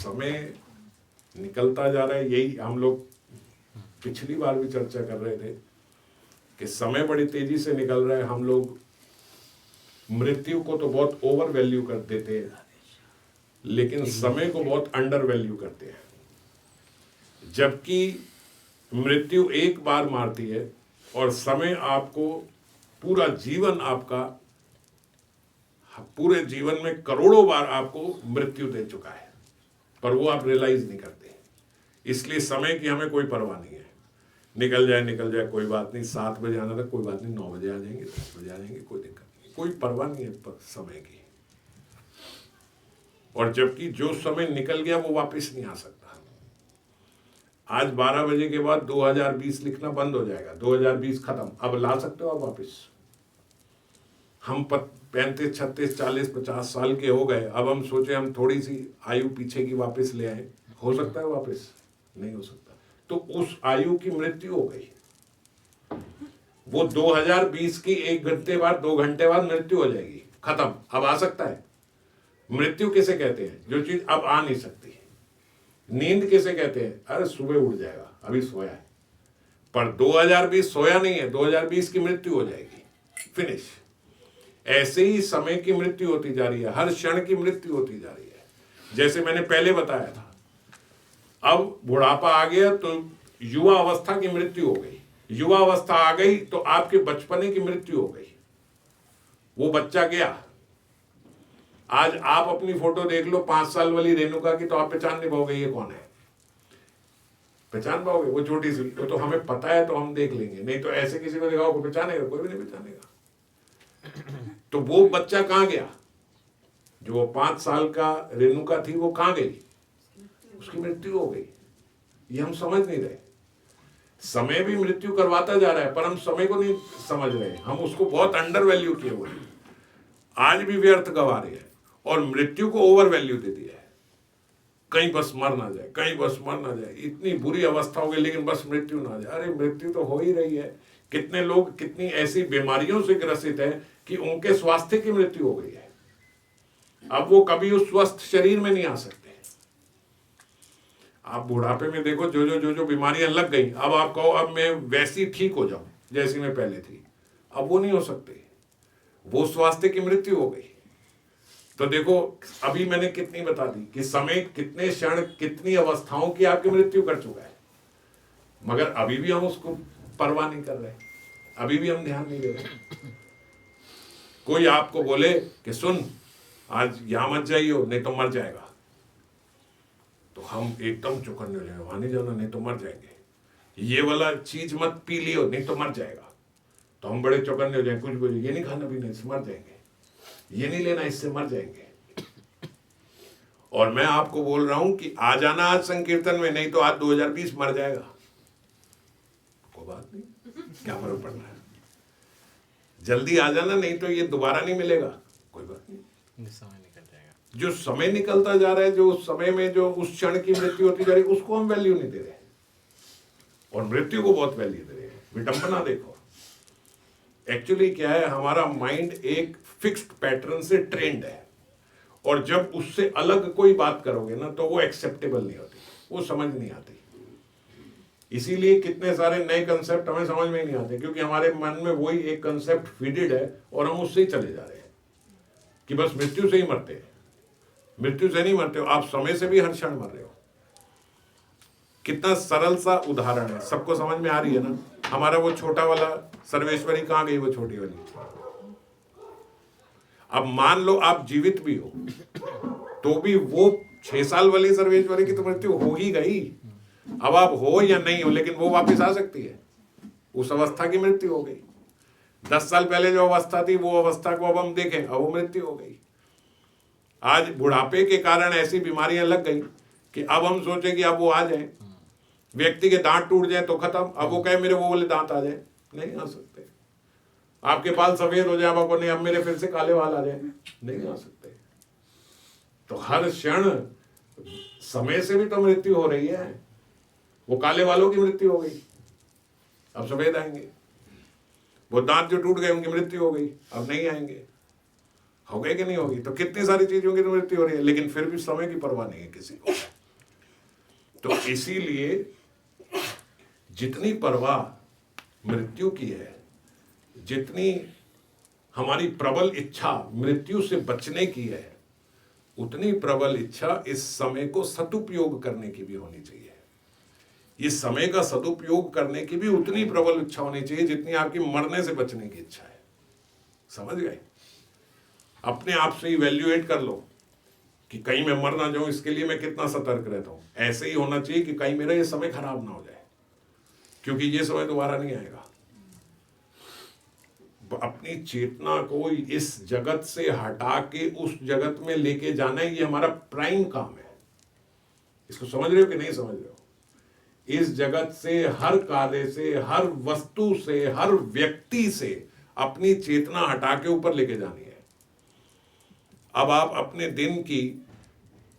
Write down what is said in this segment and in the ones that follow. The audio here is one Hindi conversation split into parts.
समय निकलता जा रहा है। यही हम लोग पिछली बार भी चर्चा कर रहे थे कि समय बड़ी तेजी से निकल रहा है। हम लोग मृत्यु को तो बहुत ओवर वैल्यू कर देते हैं, लेकिन समय को बहुत अंडर वैल्यू करते हैं। जबकि मृत्यु एक बार मारती है और समय आपको पूरा जीवन, आपका पूरे जीवन में करोड़ों बार आपको मृत्यु दे चुका है, पर वो आप रियलाइज नहीं करते। इसलिए समय की हमें कोई परवाह नहीं है। निकल जाए कोई बात नहीं। 7 बजे आना था, कोई बात नहीं, 9 बजे आ जाएंगे, 10 बजे आ जाएंगे, कोई दिक्कत नहीं, कोई परवाह नहीं है समय की। और जबकि जो समय निकल गया वो वापस नहीं आ सकता। आज 12 बजे के बाद 2020 लिखना बंद हो जाएगा, 2020 खत्म। अब ला सकते हो आप वापस? हम 35, 36, 40, 50 साल के हो गए, अब हम सोचे हम थोड़ी सी आयु पीछे की वापस ले आए, हो सकता है वापस? नहीं हो सकता। तो उस आयु की मृत्यु हो गई। वो 2020 की 1 घंटे बाद, 2 घंटे बाद मृत्यु हो जाएगी, खत्म। अब आ सकता है? मृत्यु किसे कहते हैं? जो चीज अब आ नहीं सकती। नींद किसे कहते हैं? अरे सुबह उठ जाएगा, अभी सोया है। पर 2020 सोया नहीं है, 2020 की मृत्यु हो जाएगी, फिनिश। ऐसे ही समय की मृत्यु होती जा रही है, हर क्षण की मृत्यु होती जा रही है। जैसे मैंने पहले बताया था, अब बुढ़ापा आ गया तो युवा अवस्था की मृत्यु हो गई। युवा अवस्था आ गई तो आपके बचपने की मृत्यु हो गई, वो बच्चा गया। आज आप अपनी फोटो देख लो 5 साल वाली रेणुका की, तो आप पहचान नहीं पाओगे ये कौन है। पहचान पाओगे? वो छोटी सी, वो तो हमें पता है तो हम देख लेंगे, नहीं तो ऐसे किसी को दिखाओ, पहचानेगा? कोई भी नहीं पहचानेगा। तो वो बच्चा कहां गया? जो वो 5 साल का रेणुका थी, वो कहां गई? उसकी मृत्यु हो गई। ये हम समझ नहीं रहे। समय भी मृत्यु करवाता जा रहा है, पर हम समय को नहीं समझ रहे। हम उसको बहुत अंडर वैल्यू किए हुए हैं, आज भी व्यर्थ गवा रहे हैं, और मृत्यु को ओवर वैल्यू दे दिया है। कहीं बस मर ना जाए, कहीं बस मर ना जाए, इतनी बुरी अवस्था हो गई, लेकिन बस मृत्यु ना जाए। अरे मृत्यु तो हो ही रही है। कितने लोग कितनी ऐसी बीमारियों से ग्रसित है कि उनके स्वास्थ्य की मृत्यु हो गई है। अब वो कभी उस स्वस्थ शरीर में नहीं आ सकते। आप बुढ़ापे में देखो, जो बीमारियां लग गई, अब आप कहो अब मैं वैसी ठीक हो जाऊं जैसी मैं पहले थी, अब वो नहीं हो सकते। वो स्वास्थ्य की मृत्यु हो गई। तो देखो, अभी मैंने कितनी बता दी कि समय कितने क्षण, कितनी अवस्थाओं की आपकी मृत्यु कर चुका है, मगर अभी भी हम उसको परवाह नहीं कर रहे, अभी भी हम ध्यान नहीं दे रहे। कोई आपको बोले कि सुन आज यहां मत जाइयो नहीं तो मर जाएगा, तो हम एकदम चौकन्ने हो जाएंगे, वहां नहीं जाना नहीं तो मर जाएंगे। ये वाला चीज मत पी लियो नहीं तो मर जाएगा, तो हम बड़े चौकन्ने हो जाएंगे। कुछ बोले ये नहीं खाना पीना इससे मर जाएंगे, ये नहीं लेना इससे मर जाएंगे। और मैं आपको बोल रहा हूं कि आ जाना आज संकीर्तन में, नहीं तो आज 2020 मर जाएगा। कोई बात नहीं, क्या फर्क पड़ना है। जल्दी आ जाना, नहीं तो ये दोबारा नहीं मिलेगा। कोई बात नहीं, समय निकल जाएगा। जो समय निकलता जा रहा है, जो उस समय में जो उस क्षण की मृत्यु होती जा रही है, उसको हम वैल्यू नहीं दे रहे, और मृत्यु को बहुत वैल्यू दे रहे हैं। विडंबना देखो, एक्चुअली क्या है, हमारा माइंड एक फिक्स्ड पैटर्न से ट्रेंड है, और जब उससे अलग कोई बात करोगे ना तो वो एक्सेप्टेबल नहीं होती, वो समझ नहीं आती। इसीलिए कितने सारे नए कंसेप्ट हमें समझ में नहीं आते, क्योंकि हमारे मन में वही एक कंसेप्ट फीडेड है और हम उससे ही चले जा रहे हैं कि बस मृत्यु से ही मरते हैं। मृत्यु से नहीं मरते हो आप, समय से भी हर क्षण मर रहे हो। कितना सरल सा उदाहरण है, सबको समझ में आ रही है ना। हमारा वो छोटा वाला सर्वेश्वरी कहां गई, वो छोटी वाली। अब मान लो आप जीवित भी हो, तो भी वो 6 साल वाली सर्वेश्वरी की तो मृत्यु हो ही गई। अब आप हो या नहीं हो, लेकिन वो वापस आ सकती है। उस अवस्था की मृत्यु हो गई। 10 साल पहले जो अवस्था थी, वो अवस्था को अब हम देखें, अब वो मृत्यु हो गई। आज बुढ़ापे के कारण ऐसी बीमारियां लग गई कि अब हम सोचे कि अब वो आ जाए। व्यक्ति के दांत टूट जाए तो खत्म, अब वो कहे मेरे वो वाले दांत आ जाए, नहीं आ सकते। आपके बाल सफेद हो जाए, आपको नहीं अब मेरे फिर से काले बाल आ जाए, नहीं आ सकते। तो हर क्षण समय से भी तो मृत्यु हो रही है। वो काले बालों की मृत्यु हो गई, अब सफेद आएंगे। वो दांत जो टूट गए उनकी मृत्यु हो गई, अब नहीं आएंगे। हो गए कि नहीं होगी? तो कितनी सारी चीजों की तो मृत्यु हो रही है, लेकिन फिर भी समय की परवाह नहीं है किसी को। तो इसीलिए जितनी परवाह मृत्यु की है, जितनी हमारी प्रबल इच्छा मृत्यु से बचने की है, उतनी प्रबल इच्छा इस समय को सदुपयोग करने की भी होनी चाहिए। इस समय का सदुपयोग करने की भी उतनी प्रबल इच्छा होनी चाहिए जितनी आपकी मरने से बचने की इच्छा है। समझ गए? अपने आप से इवैल्यूएट कर लो कि कहीं मैं मर ना जाऊं, इसके लिए मैं कितना सतर्क रहता हूं। ऐसे ही होना चाहिए कि कहीं मेरा ये समय खराब ना हो जाए, क्योंकि ये समय दोबारा नहीं आएगा। अपनी चेतना को इस जगत से हटा के उस जगत में लेके जाना है, ये हमारा प्राइम काम है। इसको समझ रहे हो कि नहीं समझ रहे हो? इस जगत से, हर कार्य से, हर वस्तु से, हर व्यक्ति से अपनी चेतना हटा के ऊपर लेके जानी है। अब आप अपने दिन की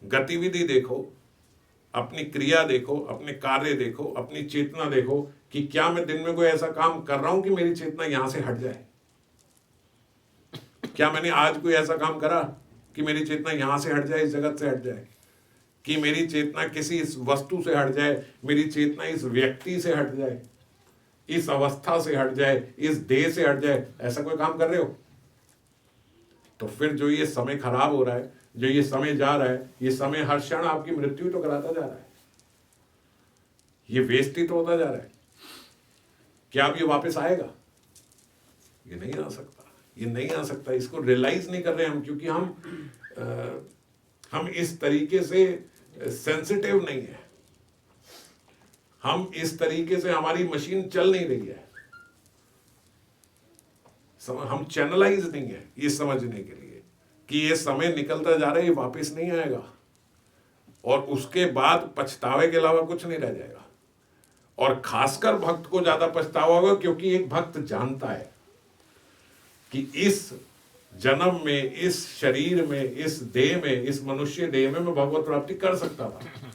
गतिविधि देखो, अपनी क्रिया देखो, अपने कार्य देखो, अपनी चेतना देखो कि क्या मैं दिन में कोई ऐसा काम कर रहा हूं कि मेरी चेतना यहां से हट जाए। क्या मैंने आज कोई ऐसा काम करा कि मेरी चेतना यहां से हट जाए, इस जगत से हट जाए, कि मेरी चेतना किसी इस वस्तु से हट जाए, मेरी चेतना इस व्यक्ति से हट जाए, इस अवस्था से हट जाए, इस देह से हट जाए? ऐसा कोई काम कर रहे हो? तो फिर जो ये समय खराब हो रहा है, जो ये समय जा रहा है, ये समय हर क्षण आपकी मृत्यु तो कराता जा रहा है, ये वेस्ट ही तो होता जा रहा है। क्या अब ये वापस आएगा? ये नहीं आ सकता, ये नहीं आ सकता। इसको रियलाइज नहीं कर रहे हम, क्योंकि हम इस तरीके से सेंसिटिव नहीं है, हम इस तरीके से, हमारी मशीन चल नहीं रही है, हम चैनलाइज नहीं है ये समझने के लिए कि ये समय निकलता जा रहा है, ये वापस नहीं आएगा, और उसके बाद पछतावे के अलावा कुछ नहीं रह जाएगा। और खासकर भक्त को ज्यादा पछतावा होगा, क्योंकि एक भक्त जानता है कि इस जन्म में, इस शरीर में, इस देह में, इस मनुष्य देह में मैं भगवत प्राप्ति कर सकता था,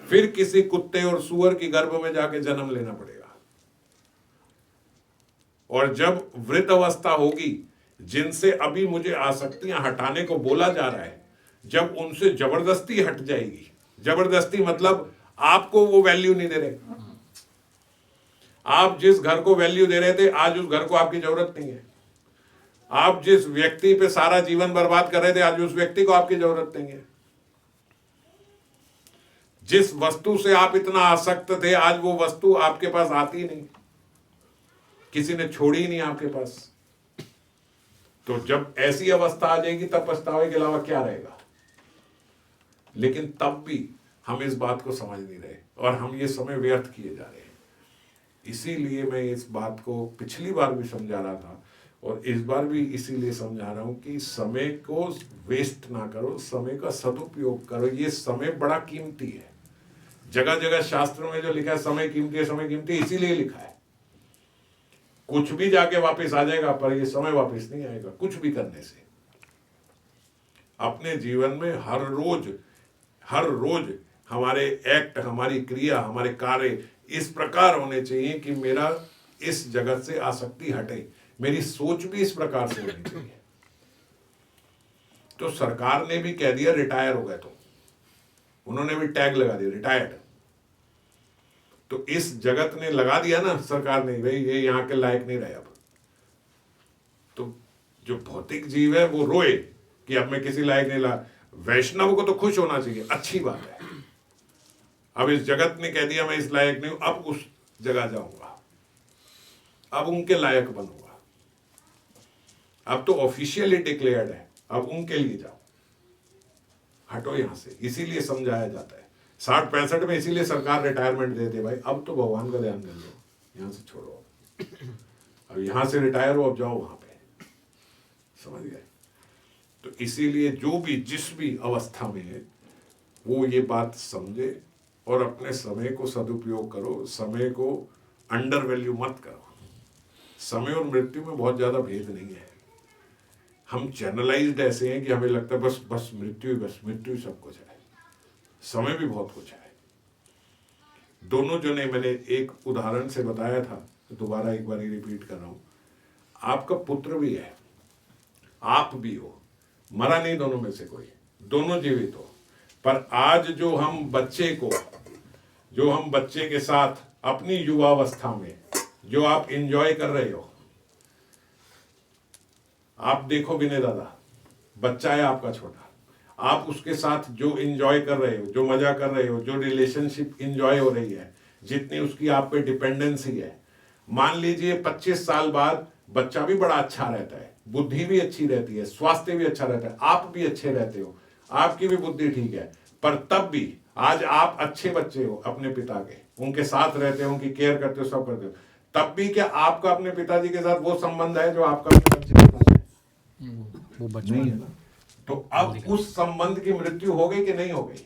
फिर किसी कुत्ते और सूअर की गर्भ में जाके जन्म लेना पड़ेगा। और जब वृद्ध अवस्था होगी, जिनसे अभी मुझे आसक्तियां हटाने को बोला जा रहा है, जब उनसे जबरदस्ती हट जाएगी, जबरदस्ती मतलब आपको वो वैल्यू नहीं दे रहे, आप जिस घर को वैल्यू दे रहे थे, आज उस घर को आपकी जरूरत नहीं है। आप जिस व्यक्ति पे सारा जीवन बर्बाद कर रहे थे, आज उस व्यक्ति को आपकी जरूरत नहीं है। जिस वस्तु से आप इतना आसक्त थे, आज वो वस्तु आपके पास आती नहीं, किसी ने छोड़ी नहीं आपके पास। तो जब ऐसी अवस्था आ जाएगी, तब पछतावे के अलावा क्या रहेगा? लेकिन तब भी हम इस बात को समझ नहीं रहे, और हम ये समय व्यर्थ किए जा रहे हैं। इसीलिए मैं इस बात को पिछली बार भी समझा रहा था, और इस बार भी इसीलिए समझा रहा हूं कि समय को वेस्ट ना करो, समय का सदुपयोग करो। ये समय बड़ा कीमती है। जगह जगह शास्त्रों में जो लिखा है समय कीमती है, समय कीमती है, इसीलिए लिखा है। कुछ भी जाके वापस आ जाएगा, पर ये समय वापस नहीं आएगा कुछ भी करने से। अपने जीवन में हर रोज हमारे एक्ट, हमारी क्रिया, हमारे कार्य इस प्रकार होने चाहिए कि मेरा इस जगत से आसक्ति हटे, मेरी सोच भी इस प्रकार से होनी चाहिए। तो सरकार ने भी कह दिया रिटायर हो गए, तो उन्होंने भी टैग लगा दिया रिटायर्ड। तो इस जगत ने लगा दिया ना, सरकार ने, भाई ये यहाँ के लायक नहीं रहे अब। तो जो भौतिक जीव है वो रोए कि अब मैं किसी लायक नहीं ला। वैष्णव को तो खुश होना चाहिए, अच्छी बात है। अब इस जगत ने कह दिया मैं इस लायक नहीं हूं, अब उस जगह जाऊंगा, अब उनके लायक बनूंगा। अब तो ऑफिशियली डिक्लेयर्ड है, अब उनके लिए जाओ, हटो यहां से। इसीलिए समझाया जाता है 60-65 में, इसीलिए सरकार रिटायरमेंट देते, भाई अब तो भगवान का ध्यान दे लो, यहां से छोड़ो, अब यहां से रिटायर हो, अब जाओ वहां पे। समझ गए? तो इसीलिए जो भी जिस भी अवस्था में है, वो ये बात समझे और अपने समय को सदुपयोग करो। समय को अंडर वैल्यू मत करो। समय और मृत्यु में बहुत ज्यादा भेद नहीं है। हम चैनलाइज्ड ऐसे हैं कि हमें लगता है बस बस मृत्यु ही सब कुछ है। समय भी बहुत कुछ है। दोनों जने, मैंने एक उदाहरण से बताया था, तो दोबारा एक बार रिपीट कर रहा हूं। आपका पुत्र भी है, आप भी हो, मरा नहीं दोनों में से कोई, दोनों जीवित हो। पर आज जो हम बच्चे के साथ अपनी युवावस्था में जो आप एंजॉय कर रहे हो, आप देखो विनय दादा, बच्चा है आपका छोटा, आप उसके साथ जो एंजॉय कर रहे हो, जो मजा कर रहे हो, जो रिलेशनशिप एंजॉय हो रही है, जितनी उसकी आप पे डिपेंडेंसी है, मान लीजिए 25 साल बाद बच्चा भी बड़ा अच्छा रहता है, बुद्धि भी अच्छी रहती है, स्वास्थ्य भी अच्छा रहता है, आप भी अच्छे रहते हो, आपकी भी बुद्धि ठीक है, पर तब भी आज आप अच्छे बच्चे हो अपने पिता के, उनके साथ रहते हो, उनकी केयर करते हो, सब करते हो, तब भी क्या आपका अपने पिताजी के साथ वो संबंध है जो आपका अपने बच्चे के साथ है? वो बचपन नहीं है ना। तो अब उस संबंध की मृत्यु हो गई कि नहीं हो गई?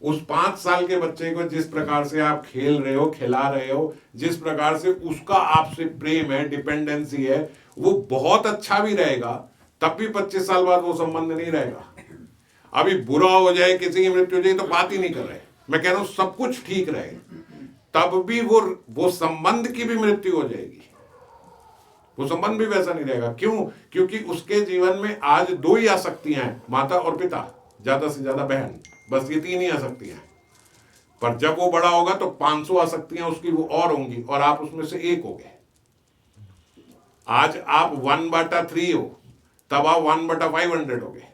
उस 5 साल के बच्चे को जिस प्रकार से आप खेल रहे हो, खिला रहे हो, जिस प्रकार से उसका आपसे प्रेम है, डिपेंडेंसी है, वो बहुत अच्छा भी रहेगा, तब भी 25 साल बाद वो संबंध नहीं रहेगा। अभी बुरा हो जाए, किसी की मृत्यु हो जाए तो बात ही नहीं कर रहे, मैं कह रहा हूं सब कुछ ठीक रहे, तब भी वो संबंध की भी मृत्यु हो जाएगी, वो संबंध भी वैसा नहीं रहेगा। क्यों? क्योंकि उसके जीवन में आज 2 ही आसक्तियां हैं, माता और पिता, ज्यादा से ज्यादा बहन, बस ये 3 ही आसक्तियां हैं। पर जब वो बड़ा होगा तो 500 आसक्तियां उसकी वो और होंगी, और आप उसमें से एक हो गए। आज आप 1/3 हो, तब आप 1/500 हो गए।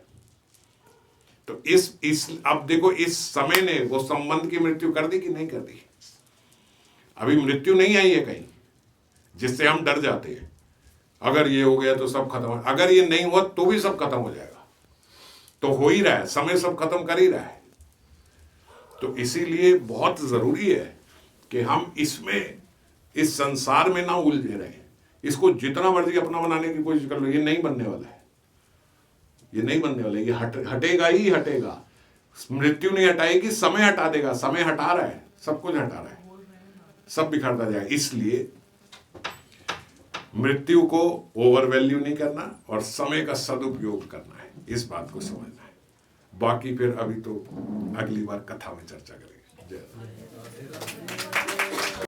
तो इस अब देखो, इस समय ने वो संबंध की मृत्यु कर दी कि नहीं कर दी? अभी मृत्यु नहीं आई है कहीं जिससे हम डर जाते हैं, अगर ये हो गया तो सब खत्म है, अगर ये नहीं हुआ तो भी सब खत्म हो जाएगा, तो हो ही रहा है, समय सब खत्म कर ही रहा है। तो इसीलिए बहुत जरूरी है कि हम इसमें, इस संसार में ना उलझे रहें। इसको जितना मर्जी अपना बनाने की कोशिश कर लो, ये नहीं बनने वाला है, ये नहीं बनने वाला है, ये हटेगा ही हटेगा। मृत्यु नहीं हटाएगी, समय हटा देगा, समय हटा रहा है, सब कुछ हटा रहा है, सब बिखरता जाएगा। इसलिए मृत्यु को ओवर वैल्यू नहीं करना और समय का सदुपयोग करना है, इस बात को समझना है। बाकी फिर अभी तो अगली बार कथा में चर्चा करेंगे। जय